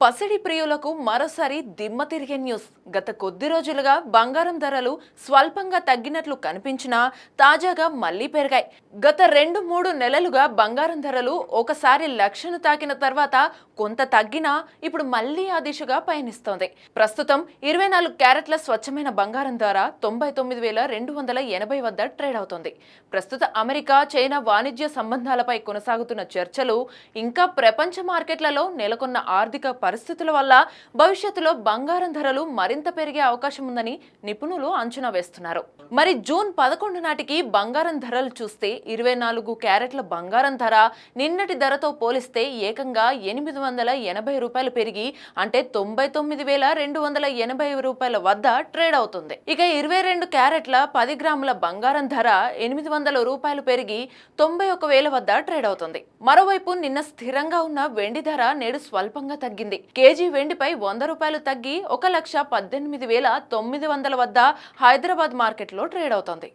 పసిడి ప్రియులకు మరోసారి దిమ్మ తిరిగే న్యూస్. గత కొద్ది రోజులుగా బంగారం ధరలు స్వల్పంగా తగ్గినట్లు కనిపించినా తాజాగా మళ్లీ పెరిగాయి. గత 2-3 నెలలుగా బంగారం ధరలు ఒకసారి లక్షను తాకిన తర్వాత కొంత తగ్గినా ఇప్పుడు మళ్లీ ఆ దిశగా పయనిస్తోంది. ప్రస్తుతం 24 క్యారెట్ల స్వచ్ఛమైన బంగారం ధర 99,280 వద్ద ట్రేడ్ అవుతోంది. ప్రస్తుత అమెరికా చైనా వాణిజ్య సంబంధాలపై కొనసాగుతున్న చర్చలు ఇంకా ప్రపంచ మార్కెట్లలో నెలకొన్న ఆర్థిక పరిస్థితుల వల్ల భవిష్యత్తులో బంగారం ధరలు మరింత పెరిగే అవకాశం ఉందని నిపుణులు అంచనా వేస్తున్నారు. మరి జూన్ 11 నాటికి బంగారం ధరలు చూస్తే 24 క్యారెట్ల బంగారం ధర నిన్నటి ధరతో పోలిస్తే ఏకంగా ₹880 పెరిగి అంటే 99,280 వద్ద ట్రేడ్ అవుతుంది. ఇక 22 క్యారెట్ల 10 గ్రాముల బంగారం ధర ₹800 పెరిగి 91,000 వద్ద ట్రేడ్ అవుతుంది. మరోవైపు నిన్న స్థిరంగా ఉన్న వెండి ధర నేడు స్వల్పంగా తగ్గింది. కేజీ వెండిపై ₹100 తగ్గి 1,18,900 వద్ద హైదరాబాద్ మార్కెట్లో ట్రేడ్ అవుతోంది.